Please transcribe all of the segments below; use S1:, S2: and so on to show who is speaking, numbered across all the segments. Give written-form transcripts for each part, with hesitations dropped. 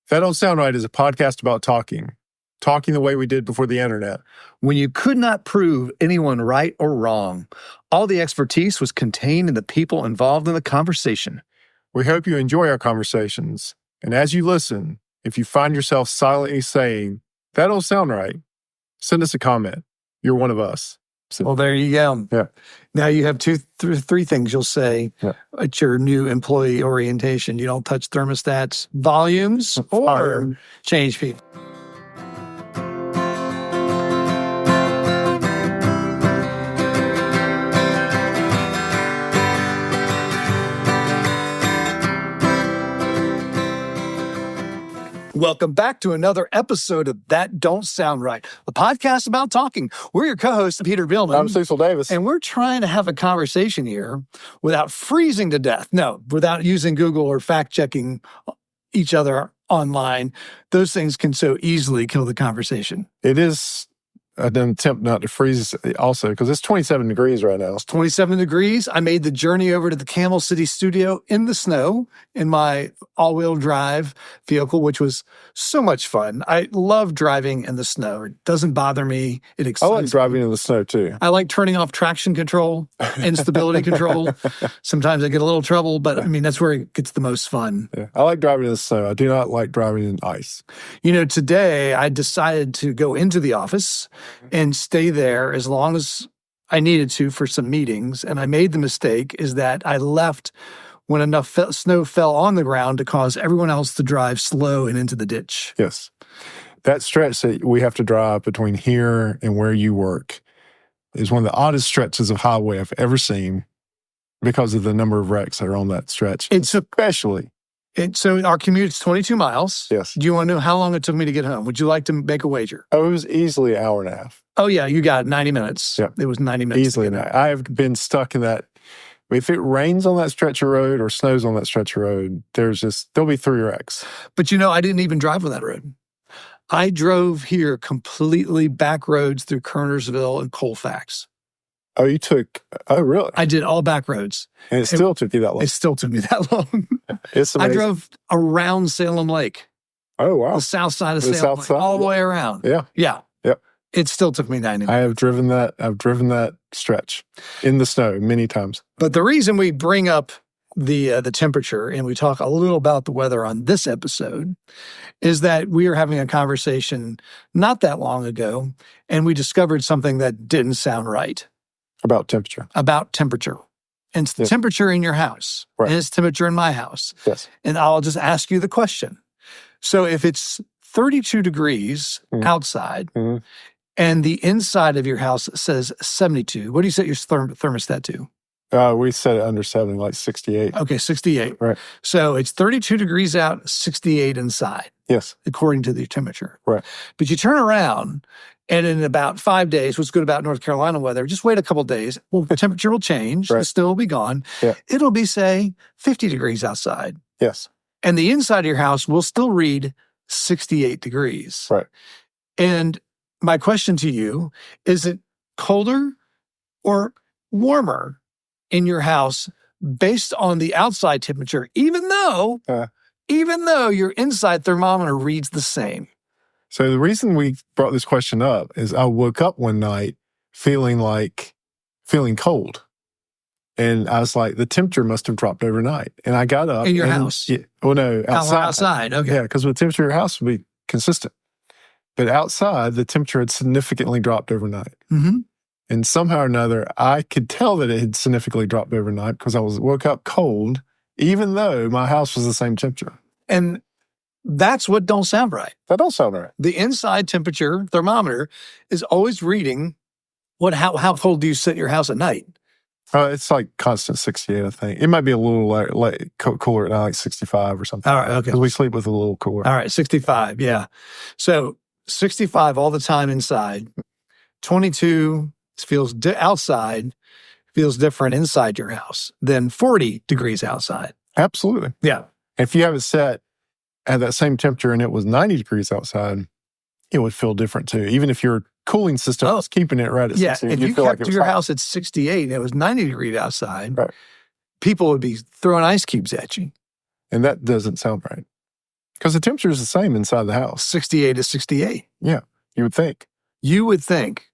S1: That Don't Sound Right is a podcast about talking the way we did before the internet.
S2: When you could not prove anyone right or wrong, all the expertise was contained in the people involved in the conversation.
S1: We hope you enjoy our conversations. And as you listen, if you find yourself silently saying, "That don't sound right," send us a comment. You're one of us. So,
S2: Well, there you go.
S1: Yeah.
S2: Now you have three things you'll say at your new employee orientation. You don't touch thermostats, volumes, or change people. Welcome back to another episode of That Don't Sound Right, a podcast about talking. We're your co-hosts, Peter Billman.
S1: I'm Cecil Davis.
S2: And we're trying to have a conversation here without freezing to death. No, without using Google or fact-checking each other online. Those things can so easily kill the conversation.
S1: It is an attempt not to freeze also, because it's 27 degrees right now.
S2: It's 27 degrees. I made the journey over to the Camel City studio in the snow in my all-wheel drive vehicle, which was so much fun. I love driving in the snow. It doesn't bother me. It excites
S1: I like driving in the snow too.
S2: I like turning off traction control and stability control. Sometimes I get a little trouble, but I mean, that's where it gets the most fun.
S1: Yeah. I like driving in the snow. I do not like driving in ice.
S2: You know, today I decided to go into the office and stay there as long as I needed to for some meetings. And I made the mistake is that I left when enough snow fell on the ground to cause everyone else to drive slow and into the ditch.
S1: Yes. That stretch that we have to drive between here and where you work is one of the oddest stretches of highway I've ever seen because of the number of wrecks that are on that stretch. So
S2: our commute is 22 miles.
S1: Yes.
S2: Do you want to know how long it took me to get home? Would you like to make a wager?
S1: Oh, it was easily an hour and a half.
S2: Oh, yeah, you got it, 90 minutes.
S1: Yeah.
S2: It was 90 minutes.
S1: Easily. I have been stuck in that. If it rains on that stretch of road or snows on that stretch of road, there'll be 3 wrecks.
S2: But you know, I didn't even drive on that road. I drove here completely back roads through Kernersville and Colfax.
S1: Oh, really?
S2: I did all back roads.
S1: And it still took you that long?
S2: It still took me that long.
S1: It's amazing.
S2: I drove around Salem Lake.
S1: Oh, wow.
S2: The south side of Salem Lake, all the way around.
S1: Yeah.
S2: Yeah.
S1: Yep.
S2: It still took me 90 minutes.
S1: I have driven that stretch in the snow many times.
S2: But the reason we bring up the temperature and we talk a little about the weather on this episode is that we are having a conversation not that long ago, and we discovered something that didn't sound right.
S1: About temperature.
S2: And it's the temperature in your house.
S1: Right.
S2: And it's temperature in my house.
S1: Yes.
S2: And I'll just ask you the question. So if it's 32 degrees outside and the inside of your house says 72, what do you set your thermostat to?
S1: We set it under 70, like 68.
S2: Okay, 68.
S1: Right.
S2: So it's 32 degrees out, 68 inside.
S1: Yes.
S2: According to the temperature.
S1: Right.
S2: But you turn around, and in about 5 days, what's good about North Carolina weather, just wait a couple of days. Well, the temperature will change.
S1: Right.
S2: The snow will be gone.
S1: Yeah.
S2: It'll be, say, 50 degrees outside.
S1: Yes.
S2: And the inside of your house will still read 68 degrees.
S1: Right.
S2: And my question to you, is it colder or warmer in your house based on the outside temperature, even though your inside thermometer reads the same?
S1: So the reason we brought this question up is I woke up one night feeling cold. And I was like, the temperature must have dropped overnight. And I got up.
S2: In your house?
S1: Yeah, well, no, outside.
S2: Outside, okay.
S1: Yeah, because the temperature of your house would be consistent. But outside, the temperature had significantly dropped overnight.
S2: Mm-hmm.
S1: And somehow or another, I could tell that it had significantly dropped overnight because I woke up cold, even though my house was the same temperature.
S2: And that's what don't sound right.
S1: That don't sound right.
S2: The inside temperature thermometer is always reading how cold do you set your house at night?
S1: It's like constant 68, I think. It might be a little cooler at night, like 65 or something.
S2: All right, okay.
S1: Because we sleep with a little cooler.
S2: All right, 65, yeah. So 65 all the time inside. 22 feels outside, feels different inside your house than 40 degrees outside.
S1: Absolutely.
S2: Yeah.
S1: If you have it set at that same temperature and it was 90 degrees outside, it would feel different too. Even if your cooling system was keeping it right at 60.
S2: Yeah, if you kept your house at 68 and it was 90 degrees outside, people would be throwing ice cubes at you.
S1: And that doesn't sound right. Because the temperature is the same inside the house.
S2: 68 is 68.
S1: Yeah, you would think.
S2: You would think.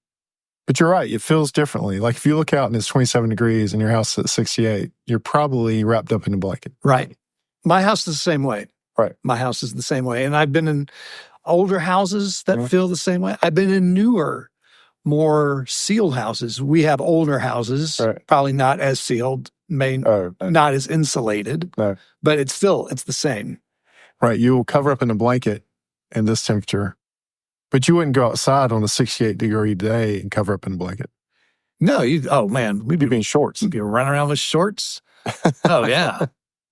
S1: But you're right. It feels differently. Like if you look out and it's 27 degrees and your house is at 68, you're probably wrapped up in a blanket.
S2: Right. My house is the same way.
S1: Right.
S2: My house is the same way. And I've been in older houses that feel the same way. I've been in newer, more sealed houses. We have older houses, probably not as sealed, not as insulated, but it's the same.
S1: Right. You will cover up in a blanket in this temperature, but you wouldn't go outside on a 68-degree day and cover up in a blanket.
S2: No, oh man, we'd
S1: be in shorts.
S2: We'd be running around with shorts. Oh yeah.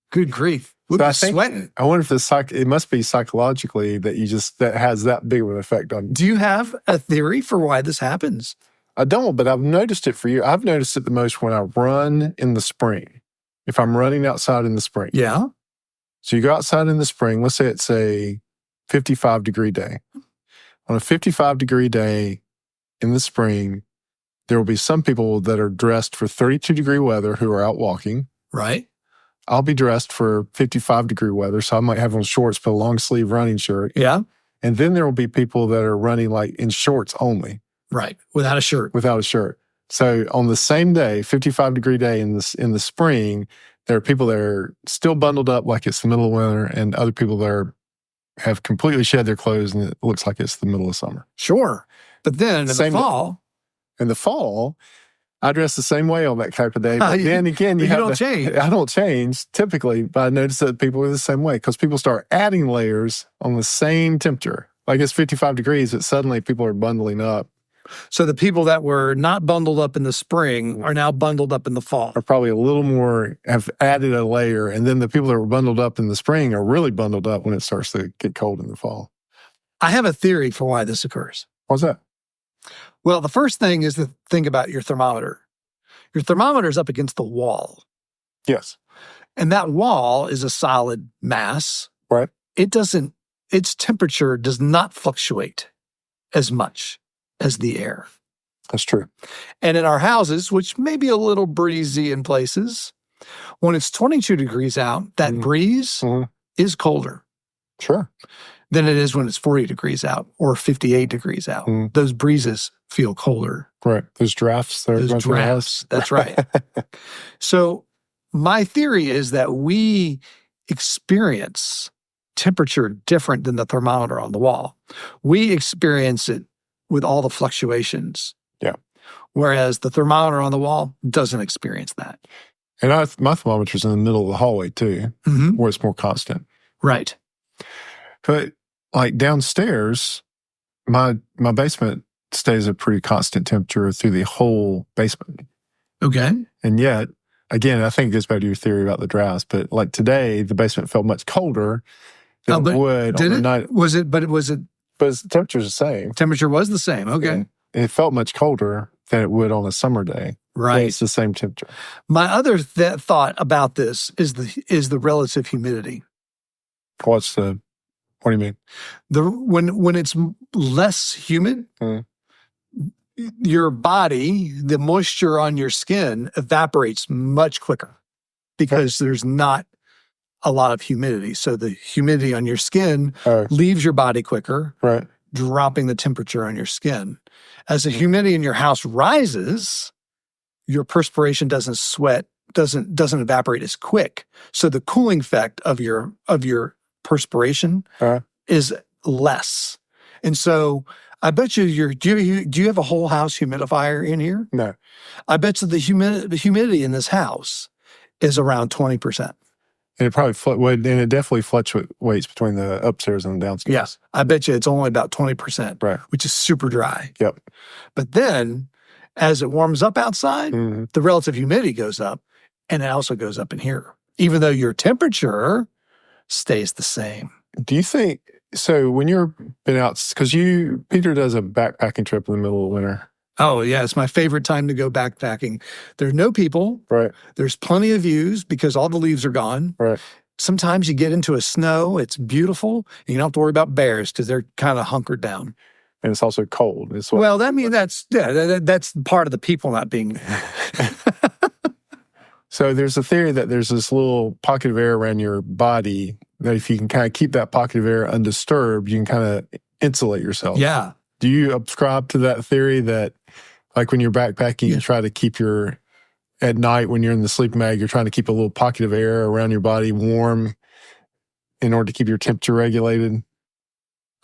S2: Good grief. We'd be sweating.
S1: I wonder if it must be psychologically that that has that big of an effect on you.
S2: Do you have a theory for why this happens?
S1: I don't, but I've noticed it for you. I've noticed it the most when I run in the spring. If I'm running outside in the spring.
S2: Yeah.
S1: So you go outside in the spring, let's say it's a 55-degree day. On a 55-degree day in the spring, there will be some people that are dressed for 32-degree weather who are out walking.
S2: Right.
S1: I'll be dressed for 55-degree weather, so I might have on shorts, but a long-sleeve running shirt.
S2: Yeah.
S1: And then there will be people that are running like in shorts only.
S2: Right. Without a shirt.
S1: Without a shirt. So on the same day, 55-degree day in the spring, there are people that are still bundled up like it's the middle of winter, and other people that have completely shed their clothes and it looks like it's the middle of summer.
S2: Sure. But then in
S1: the fall, I dress the same way on that type of day. But then again,
S2: you don't change.
S1: I don't change typically, but I notice that people are the same way because people start adding layers on the same temperature. Like it's 55 degrees, but suddenly people are bundling up.
S2: So the people that were not bundled up in the spring are now bundled up in the fall.
S1: Are probably a little more, have added a layer. And then the people that were bundled up in the spring are really bundled up when it starts to get cold in the fall.
S2: I have a theory for why this occurs.
S1: What's that?
S2: Well, the first thing is to think about your thermometer. Your thermometer is up against the wall.
S1: Yes.
S2: And that wall is a solid mass.
S1: Right.
S2: Its temperature does not fluctuate as much as the air.
S1: That's true.
S2: And in our houses, which may be a little breezy in places, when it's 22 degrees out, that breeze is colder.
S1: Sure.
S2: Than it is when it's 40 degrees out or 58 degrees out. Those breezes feel colder.
S1: Right. Those drafts.
S2: Those drafts. That's right. So my theory is that we experience temperature different than the thermometer on the wall. We experience it with all the fluctuations.
S1: Yeah.
S2: Whereas the thermometer on the wall doesn't experience that.
S1: And my thermometer's in the middle of the hallway too, where it's more constant.
S2: Right.
S1: But like downstairs, my basement stays a pretty constant temperature through the whole basement.
S2: Okay.
S1: And yet, again, I think it goes back to your theory about the drafts, but like today, the basement felt much colder than it would on the night.
S2: But
S1: the temperature's the same.
S2: Temperature was the same. Okay.
S1: Yeah. It felt much colder than it would on a summer day.
S2: Right.
S1: It's the same temperature.
S2: My other thought about this is the relative humidity.
S1: What do you mean?
S2: When it's less humid, your body, the moisture on your skin evaporates much quicker because there's not a lot of humidity. So the humidity on your skin leaves your body quicker,
S1: right,
S2: dropping the temperature on your skin. As the humidity in your house rises, your perspiration doesn't evaporate as quick. So the cooling effect of your perspiration is less. And so I bet you do you have a whole house humidifier in here?
S1: No.
S2: I bet you the humidity in this house is around 20%.
S1: And it definitely fluctuates between the upstairs and the downstairs.
S2: Yes. I bet you it's only about 20%,
S1: right,
S2: which is super dry.
S1: Yep.
S2: But then as it warms up outside, the relative humidity goes up, and it also goes up in here, even though your temperature stays the same.
S1: Do you think, so when you've been out, because Peter does a backpacking trip in the middle of winter.
S2: Oh, yeah. It's my favorite time to go backpacking. There's no people.
S1: Right.
S2: There's plenty of views because all the leaves are gone.
S1: Right.
S2: Sometimes you get into a snow. It's beautiful. And you don't have to worry about bears because they're kind of hunkered down.
S1: And it's also cold. That's
S2: part of the people not being.
S1: So there's a theory that there's this little pocket of air around your body that if you can kind of keep that pocket of air undisturbed, you can kind of insulate yourself.
S2: Yeah.
S1: Do you subscribe to that theory that, like when you're backpacking, you try to keep at night when you're in the sleeping bag, you're trying to keep a little pocket of air around your body warm in order to keep your temperature regulated?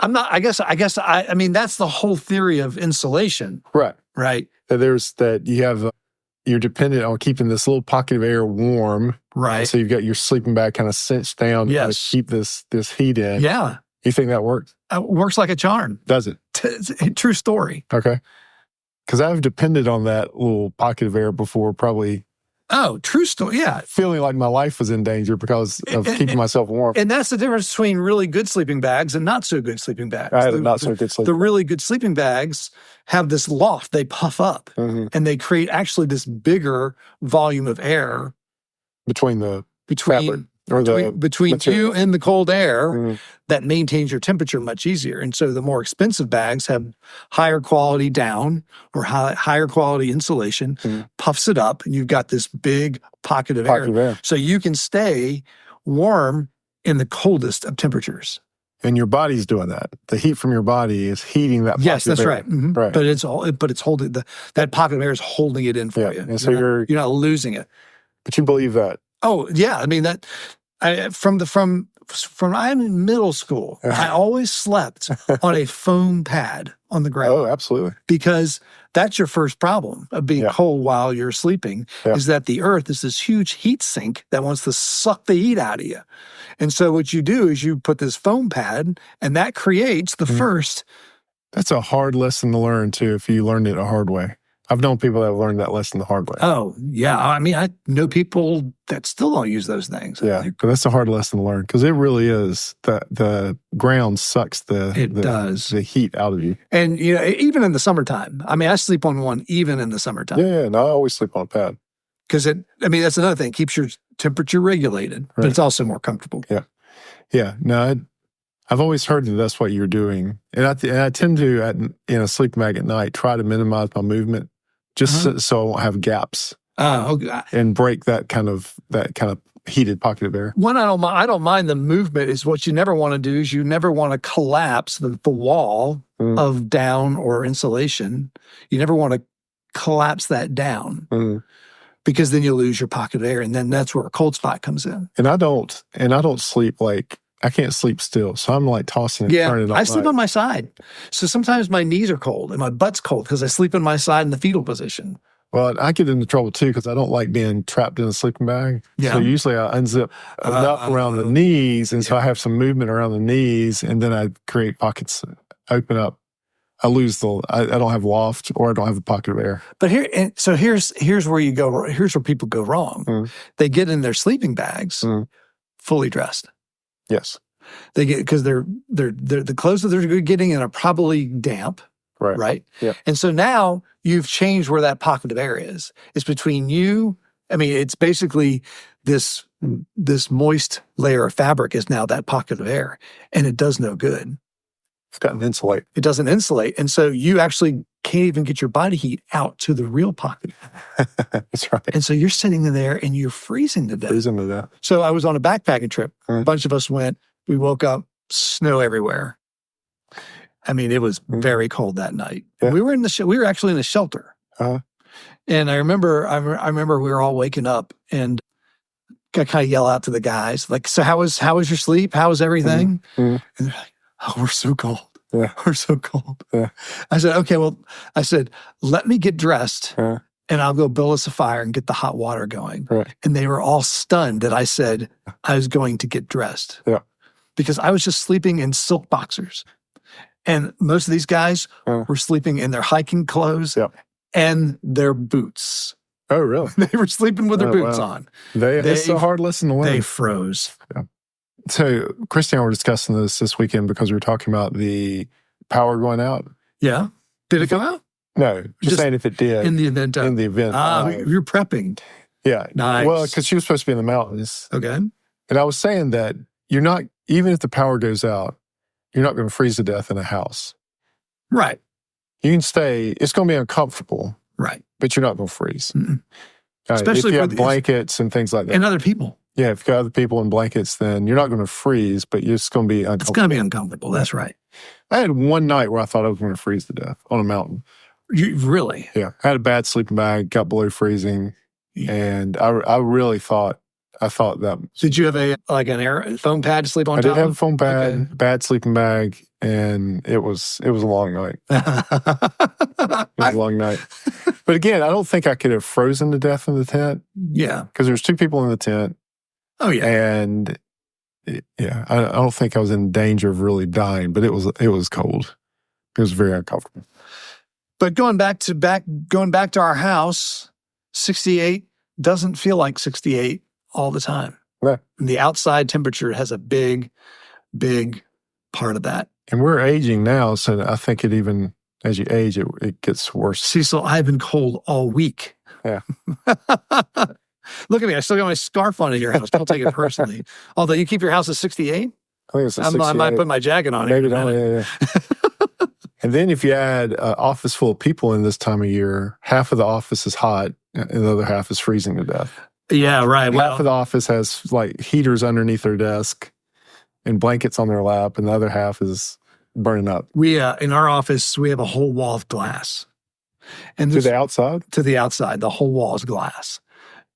S2: I mean, that's the whole theory of insulation.
S1: Right.
S2: Right.
S1: You're dependent on keeping this little pocket of air warm.
S2: Right.
S1: So you've got your sleeping bag kind of cinched down to keep this heat in.
S2: Yeah.
S1: You think that works?
S2: It works like a charm.
S1: Does it?
S2: True story.
S1: Okay. Because I've depended on that little pocket of air before, probably.
S2: Oh, true story. Yeah.
S1: Feeling like my life was in danger because of keeping myself warm.
S2: And that's the difference between really good sleeping bags and not so good sleeping bags.
S1: I had not so good sleeping.
S2: The really good sleeping bags have this loft. They puff up and they create actually this bigger volume of air
S1: between
S2: you and the cold air that maintains your temperature much easier. And so the more expensive bags have higher quality down or higher quality insulation, puffs it up, and you've got this big pocket of air. So you can stay warm in the coldest of temperatures.
S1: And your body's doing that. The heat from your body is heating that pocket of air.
S2: Yes, that's right. Mm-hmm.
S1: Right.
S2: But it's holding that pocket of air is holding it in for you.
S1: And so
S2: you're not losing it.
S1: But you believe that.
S2: Oh, yeah. I mean, from I'm in middle school, I always slept on a foam pad on the ground.
S1: Oh, absolutely.
S2: Because that's your first problem of being cold while you're sleeping, is that the earth is this huge heat sink that wants to suck the heat out of you. And so what you do is you put this foam pad, and that creates the first.
S1: That's a hard lesson to learn, too, if you learned it a hard way. I've known people that have learned that lesson the hard way.
S2: Oh, yeah. I mean, I know people that still don't use those things.
S1: Yeah, but that's a hard lesson to learn because it really is. The ground sucks the heat out of you.
S2: And, even in the summertime. I mean, I sleep on one even in the summertime.
S1: Yeah, no, I always sleep on a pad.
S2: Because that's another thing. It keeps your temperature regulated, but it's also more comfortable.
S1: Yeah. Yeah. No, I've always heard that that's what you're doing. And I tend to, in a sleeping bag at night, try to minimize my movement just so I won't have gaps and break that kind of heated pocket of air.
S2: One, I don't mind the movement. Is what you never want to do is you never want to collapse the wall of down or insulation. You never want to collapse that down because then you'll lose your pocket of air, and then that's where a cold spot comes in.
S1: And I don't sleep I can't sleep still, so I'm like tossing and turning.
S2: I sleep on my side. So sometimes my knees are cold and my butt's cold because I sleep on my side in the fetal position.
S1: Well, I get into trouble too because I don't like being trapped in a sleeping bag.
S2: Yeah.
S1: So usually I unzip enough around the knees, and so I have some movement around the knees, and then I create pockets, open up. I don't have loft, or I don't have a pocket of air.
S2: But here's where you go. Here's where people go wrong. They get in their sleeping bags fully dressed.
S1: Yes,
S2: they get because they're the clothes that they're getting in are probably damp, right?
S1: Yeah,
S2: and so now you've changed where that pocket of air is. It's between you. I mean, it's basically this moist layer of fabric is now that pocket of air, and it does no good.
S1: It's got to insulate.
S2: It doesn't insulate, and so you actually can't even get your body heat out to the real pocket.
S1: That's right.
S2: And so you're sitting in there and you're freezing to death. So I was on a backpacking trip. A bunch of us went. We woke up, snow everywhere. I mean, it was very cold that night. Yeah. We were actually in a shelter. And I remember we were all waking up, and I kind of yell out to the guys, like, "So how was your sleep? How was everything?" And they're like, "Oh, we're so cold.
S1: Yeah.
S2: We're so cold."
S1: Yeah.
S2: I said, "Okay, well," I said, "let me get dressed and I'll go build us a fire and get the hot water going."
S1: Right.
S2: And they were all stunned that I said I was going to get dressed.
S1: Yeah.
S2: Because I was just sleeping in silk boxers. And most of these guys were sleeping in their hiking clothes and their boots.
S1: Oh, really?
S2: They were sleeping with their boots on.
S1: It's a hard lesson to learn.
S2: They froze.
S1: Yeah. So, Christy and I were discussing this weekend because we were talking about the power going out.
S2: Yeah. Did it come out?
S1: No. Just saying if it did.
S2: In the event. You're prepping.
S1: Yeah.
S2: Nice.
S1: Well, because she was supposed to be in the mountains.
S2: Okay.
S1: And I was saying that you're not, even if the power goes out, you're not going to freeze to death in a house.
S2: Right.
S1: You can stay, it's going to be uncomfortable.
S2: Right.
S1: But you're not going to freeze.
S2: Especially
S1: if you have blankets and things like that.
S2: And other people.
S1: Yeah, if you got other people in blankets, then you're not going to freeze, but you're just going to be
S2: It's
S1: uncomfortable.
S2: going to be uncomfortable. That's right.
S1: I had one night where I thought I was going to freeze to death on a mountain.
S2: You really?
S1: Yeah. I had a bad sleeping bag, got below freezing, and I really thought, that.
S2: Did you have an air foam pad to sleep on
S1: I
S2: top
S1: did have a
S2: of?
S1: foam pad,
S2: Okay.
S1: bad sleeping bag, and it was a long night. It was a long night. But again, I don't think I could have frozen to death in the tent
S2: Yeah.
S1: because there's two people in the tent.
S2: Oh, yeah.
S1: And yeah, I don't think I was in danger of really dying, but it was cold. It was very uncomfortable.
S2: But going back to our house, 68 doesn't feel like 68 all the time.
S1: Yeah.
S2: And the outside temperature has a big, big part of that.
S1: And we're aging now, so I think it even, as you age, it gets worse.
S2: Cecil, I've been cold all week.
S1: Yeah.
S2: Look at me. I still got my scarf on in your house. Don't take it personally. Although you keep your house at 68?
S1: I think it's a 68.
S2: I might put my jacket on.
S1: Maybe not. Yeah. And then if you add an office full of people in this time of year, half of the office is hot and the other half is freezing to death.
S2: Yeah, right.
S1: Half of the office has like heaters underneath their desk and blankets on their lap, and the other half is burning up.
S2: We in our office, we have a whole wall of glass. And
S1: To the outside?
S2: To the outside. The whole wall is glass.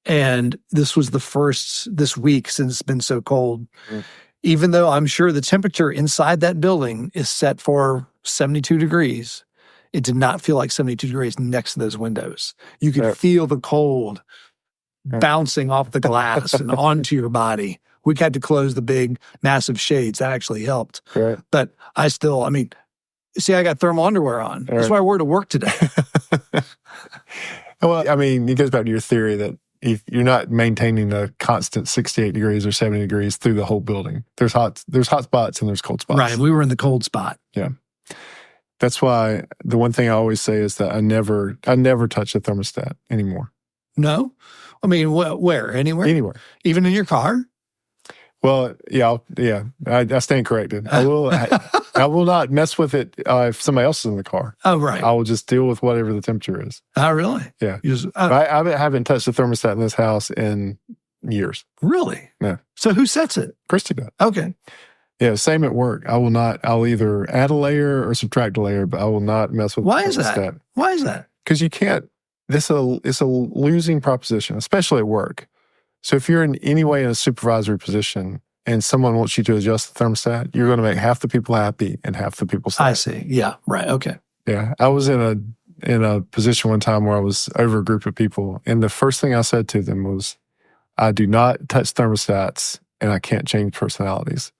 S2: And this was the first this week since it's been so cold. Mm. Even though I'm sure the temperature inside that building is set for 72 degrees, it did not feel like 72 degrees next to those windows. You could feel the cold bouncing off the glass and onto your body. We had to close the big, massive shades. That actually helped.
S1: Right.
S2: But I got thermal underwear on. That's why I wore to work today.
S1: Well, I mean, it goes back to your theory that if you're not maintaining a constant 68 degrees or 70 degrees through the whole building. There's hot spots and there's cold spots.
S2: Right. We were in the cold spot.
S1: Yeah. That's why the one thing I always say is that I never touch the thermostat anymore.
S2: No? I mean, where? Anywhere?
S1: Anywhere.
S2: Even in your car?
S1: Well, I stand corrected. I will not mess with it if somebody else is in the car.
S2: Oh, right.
S1: I will just deal with whatever the temperature is.
S2: Oh, really?
S1: Yeah. I haven't touched the thermostat in this house in years.
S2: Really?
S1: Yeah.
S2: So who sets it?
S1: Christy does.
S2: Okay.
S1: Yeah, same at work. I'll either add a layer or subtract a layer, but I will not mess with the thermostat.
S2: Why is that?
S1: Because you can't. It's a losing proposition, especially at work. So if you're in any way in a supervisory position and someone wants you to adjust the thermostat, you're going to make half the people happy and half the people sad.
S2: I see. Yeah. Right. Okay.
S1: Yeah. I was in a position one time where I was over a group of people, and the first thing I said to them was, I do not touch thermostats and I can't change personalities.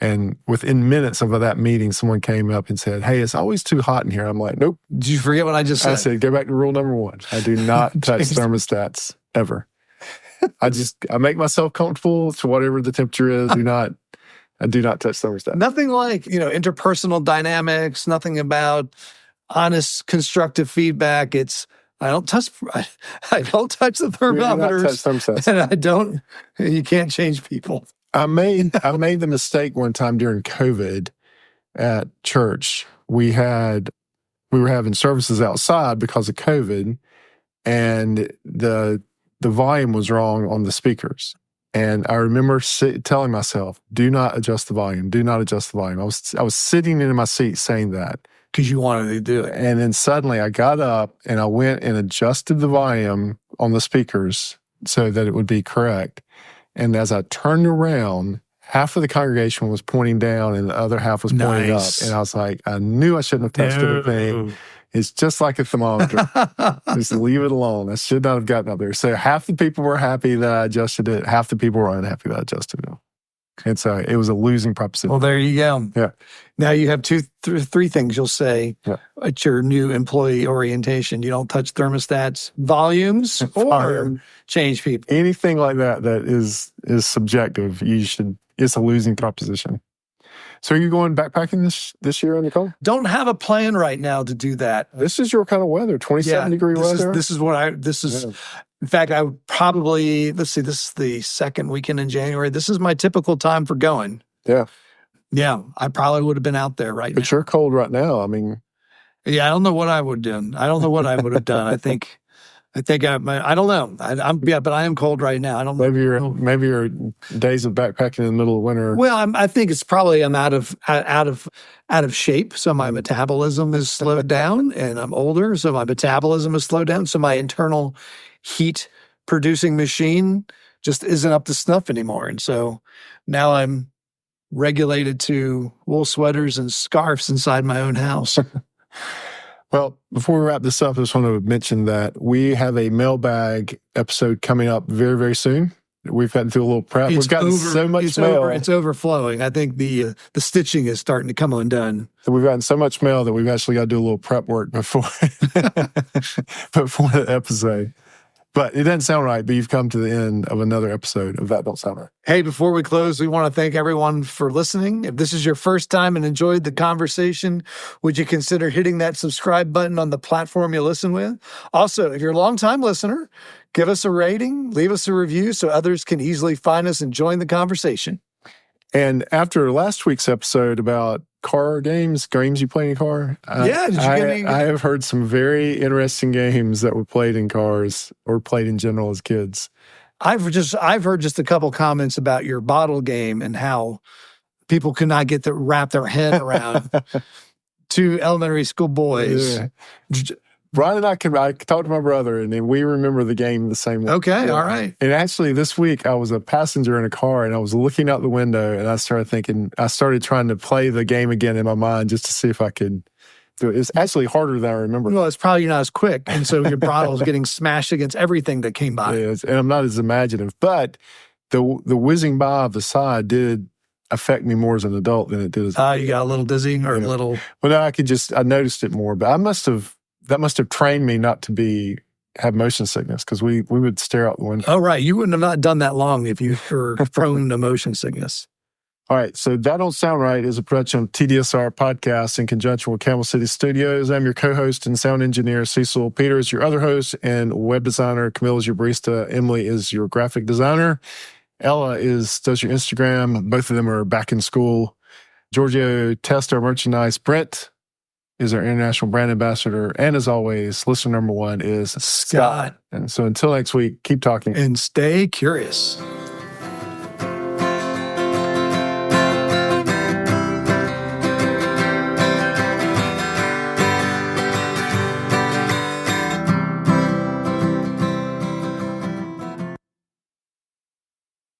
S1: And within minutes of that meeting, someone came up and said, "Hey, it's always too hot in here." I'm like, "Nope."
S2: Did you forget what I just said?
S1: I said, "Go back to rule number 1. I do not touch thermostats ever. I make myself comfortable to whatever the temperature is. I do not touch thermostats."
S2: Nothing like, interpersonal dynamics, nothing about honest, constructive feedback. It's, I don't touch the thermometers. And you can't change people.
S1: I made the mistake one time during COVID at church. We were having services outside because of COVID, and the volume was wrong on the speakers. And I remember telling myself, "Do not adjust the volume. Do not adjust the volume." I was sitting in my seat saying that
S2: because you wanted to do it.
S1: And then suddenly I got up and I went and adjusted the volume on the speakers so that it would be correct. And as I turned around, half of the congregation was pointing down and the other half was pointing up. And I was like, I knew I shouldn't have touched anything. It's just like a thermometer. Just leave it alone. I should not have gotten up there. So half the people were happy that I adjusted it. Half the people were unhappy that I adjusted it. And so it was a losing proposition.
S2: Well, there you go.
S1: Yeah.
S2: Now you have three things you'll say at your new employee orientation. You don't touch thermostats, volumes, or change people.
S1: Anything like that is subjective. It's a losing proposition. So are you going backpacking this year, Nicole?
S2: Don't have a plan right now to do that.
S1: This is your kind of weather, 27-degree weather.
S2: In fact, I would probably, this is the second weekend in January. This is my typical time for going.
S1: Yeah.
S2: Yeah, I probably would have been out there right now.
S1: But you're cold right now. I mean.
S2: Yeah, I don't know what I would have done. I think I think I don't know. But I am cold right now. I don't know.
S1: Maybe your days of backpacking in the middle of winter.
S2: Well, I think it's probably I'm out of shape, so my metabolism is slowed down, and I'm older, so my metabolism is slowed down, so my internal heat producing machine just isn't up to snuff anymore, and so now I'm regulated to wool sweaters and scarves inside my own house.
S1: Well, before we wrap this up, I just want to mention that we have a mailbag episode coming up very, very soon. We've gotten through a little prep. We've gotten so much mail.
S2: It's overflowing. I think the stitching is starting to come undone.
S1: So we've gotten so much mail that we've actually got to do a little prep work before the episode. But it doesn't sound right, but you've come to the end of another episode of That Don't Sound Right.
S2: Hey, before we close, we want to thank everyone for listening. If this is your first time and enjoyed the conversation, would you consider hitting that subscribe button on the platform you listen with? Also, if you're a longtime listener, give us a rating, leave us a review so others can easily find us and join the conversation.
S1: And after last week's episode about car games you play in a car?
S2: Did you get any?
S1: I have heard some very interesting games that were played in cars or played in general as kids.
S2: I've heard just a couple comments about your bottle game and how people could not get to wrap their head around two elementary school boys.
S1: Yeah. Brian and I talked to my brother, and then we remember the game the same way.
S2: Okay, all right.
S1: And actually, this week, I was a passenger in a car, and I was looking out the window, and I started trying to play the game again in my mind just to see if I could do it. It's actually harder than I remember.
S2: Well, it's probably not as quick, and so your bottle's getting smashed against everything that came by.
S1: Yeah, and I'm not as imaginative, but the whizzing by of the side did affect me more as an adult than it did as a kid.
S2: You got a little dizzy or a little...
S1: Well, no, I noticed it more, but that must have trained me not to have motion sickness, because we would stare out the window.
S2: Oh, right. You wouldn't have not done that long if you were prone to motion sickness.
S1: All right. So That Don't Sound Right is a production of TDSR Podcast in conjunction with Camel City Studios. I'm your co-host and sound engineer, Cecil. Peter is your other host and web designer. Camille is your barista. Emily is your graphic designer. Ella does your Instagram. Both of them are back in school. Giorgio tests our merchandise. Brent is our international brand ambassador. And as always, listener number one is Scott. And so until next week, keep talking.
S2: And stay curious.